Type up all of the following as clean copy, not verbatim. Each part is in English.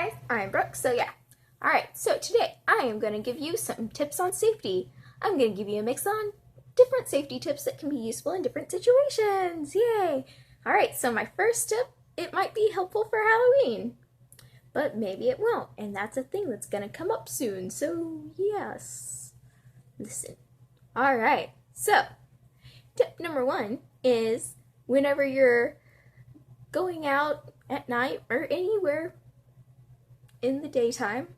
guys, I'm Brooke, so yeah. Alright, so today I am going to give you some tips on safety. I'm going to give you a mix on different safety tips that can be useful in different situations. Yay! Alright, so my first tip, it might be helpful for Halloween, but maybe it won't, and that's a thing that's going to come up soon, so yes. Listen. Alright, so tip number 1 is whenever you're going out at night or anywhere in the daytime,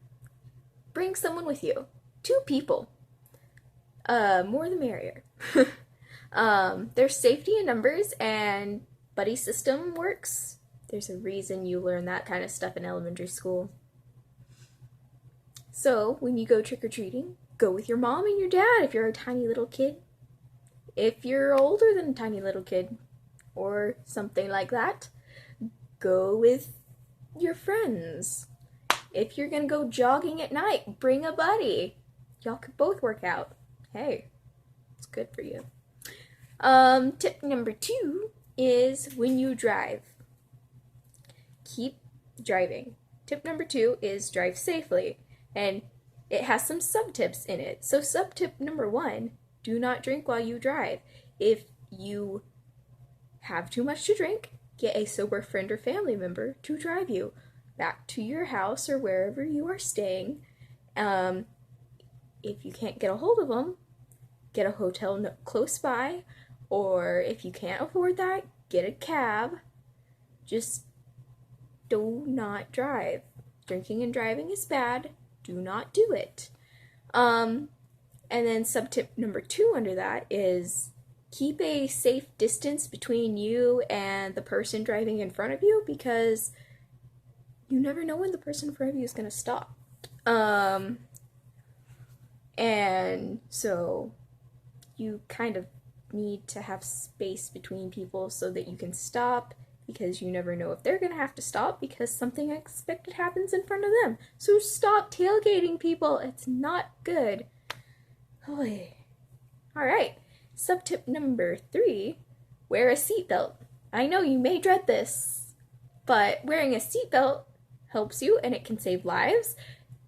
bring someone with you. 2 people. More the merrier. There's safety in numbers, and buddy system works. There's a reason you learn that kind of stuff in elementary school. So when you go trick-or-treating, go with your mom and your dad if you're a tiny little kid. If you're older than a tiny little kid or something like that, go with your friends. If you're gonna go jogging at night, bring a buddy. Y'all could both work out. Hey, it's good for you. Tip number 2 is when you drive, keep driving. Tip number 2 is drive safely, and it has some sub-tips in it. So sub-tip number 1, do not drink while you drive. If you have too much to drink, get a sober friend or family member to drive you back to your house or wherever you are staying. If you can't get a hold of them, get a hotel close by, or if you can't afford that, get a cab. Just do not drive. Drinking and driving is bad. Do not do it. And then sub-tip number 2 under that is keep a safe distance between you and the person driving in front of you, because you never know when the person in front of you is going to stop. And so you kind of need to have space between people so that you can stop, because you never know if they're going to have to stop because something unexpected happens in front of them. So stop tailgating people. It's not good. Alright, sub-tip number 3, wear a seatbelt. I know you may dread this, but wearing a seatbelt helps you and it can save lives.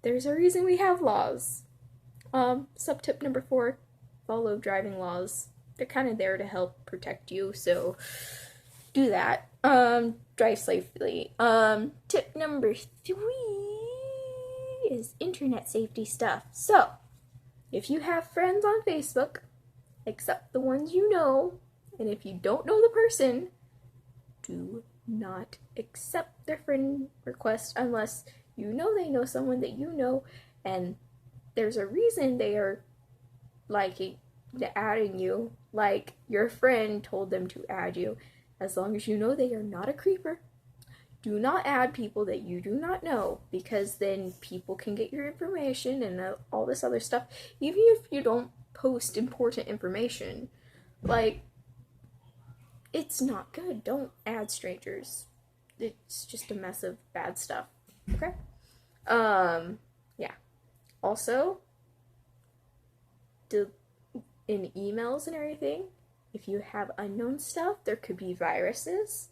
There's a reason we have laws. Sub-tip number 4, follow driving laws. They're kind of there to help protect you, so do that. Drive safely. Tip number 3 is internet safety stuff. So, if you have friends on Facebook, accept the ones you know, and if you don't know the person, do not accept their friend request unless you know they know someone that you know, and there's a reason they are adding you, like your friend told them to add you. As long as you know they are not a creeper, do not add people that you do not know, because then people can get your information and all this other stuff, even if you don't post important information. It's not good. Don't add strangers. It's just a mess of bad stuff. Okay? Yeah. Also, in emails and everything, if you have unknown stuff, there could be viruses.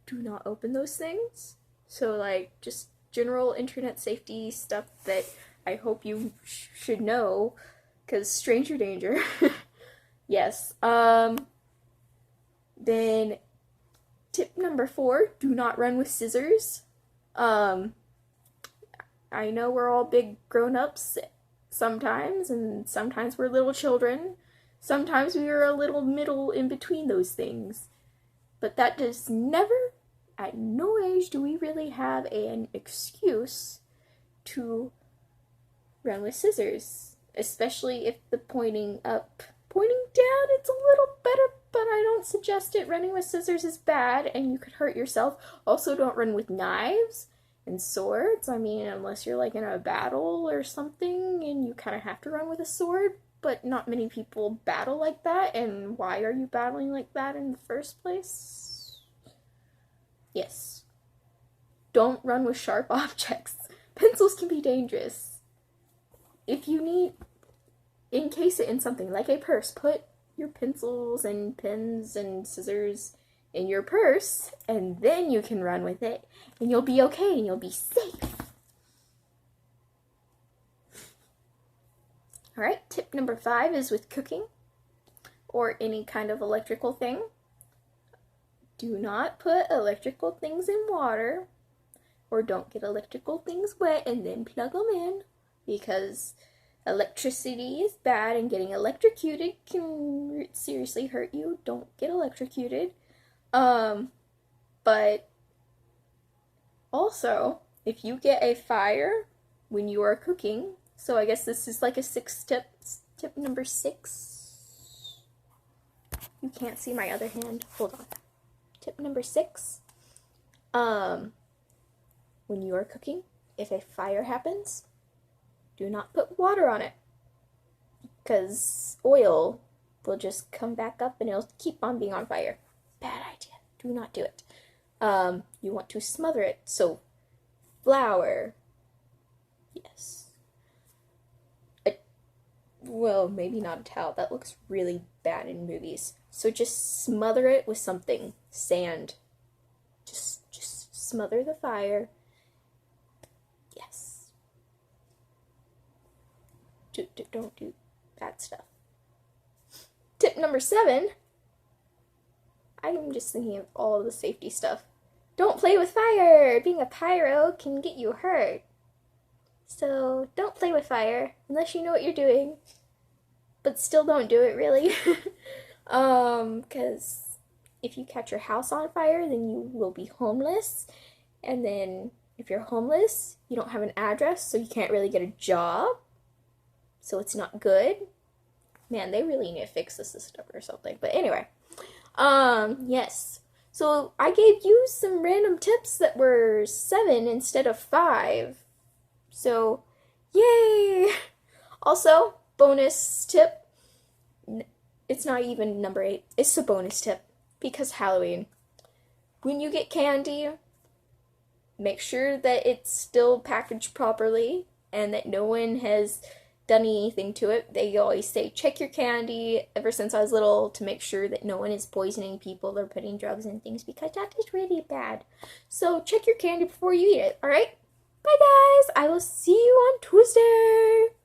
Do not open those things. So, just general internet safety stuff that I hope you should know, because stranger danger. Yes. Then tip number 4, do not run with scissors. I know we're all big grown-ups sometimes, and sometimes we're little children. Sometimes we are a little middle in between those things. But that does never, at no age do we really have an excuse to run with scissors. Especially if the pointing up, pointing down, it's a little better, but I don't suggest it. Running with scissors is bad, and you could hurt yourself. Also, don't run with knives and swords. I mean, unless you're in a battle or something, and you kind of have to run with a sword, but not many people battle like that, and why are you battling like that in the first place? Yes. Don't run with sharp objects. Pencils can be dangerous. If you encase it in something like a purse, put your pencils and pens and scissors in your purse, and then you can run with it, and you'll be okay, and you'll be safe. Alright, tip number 5 is with cooking or any kind of electrical thing. Do not put electrical things in water, or don't get electrical things wet and then plug them in, because electricity is bad and getting electrocuted can seriously hurt you. Don't get electrocuted. But also, if you get a fire when you are cooking, so I guess this is like a 6 tip. Tip number 6. You can't see my other hand. Hold on. Tip number 6. When you are cooking, if a fire happens, do not put water on it, because oil will just come back up and it'll keep on being on fire. Bad idea. Do not do it. You want to smother it. So, flour. Yes. Well, maybe not a towel. That looks really bad in movies. So just smother it with something. Sand. Just smother the fire. Yes. Don't do bad stuff. Tip number 7. I'm just thinking of all the safety stuff. Don't play with fire! Being a pyro can get you hurt. So don't play with fire unless you know what you're doing. But still don't do it, really. Because if you catch your house on fire, then you will be homeless. And then if you're homeless, you don't have an address, so you can't really get a job. So it's not good. Man, they really need to fix the system or something. But anyway, yes. So I gave you some random tips that were 7 instead of 5. So, yay! Also, bonus tip. It's not even number 8. It's a bonus tip. Because Halloween. When you get candy, make sure that it's still packaged properly and that no one has done anything to it. They always say, check your candy, ever since I was little, to make sure that no one is poisoning people or putting drugs in things, because that is really bad. So check your candy before you eat it, alright? Bye guys! I will see you on Tuesday!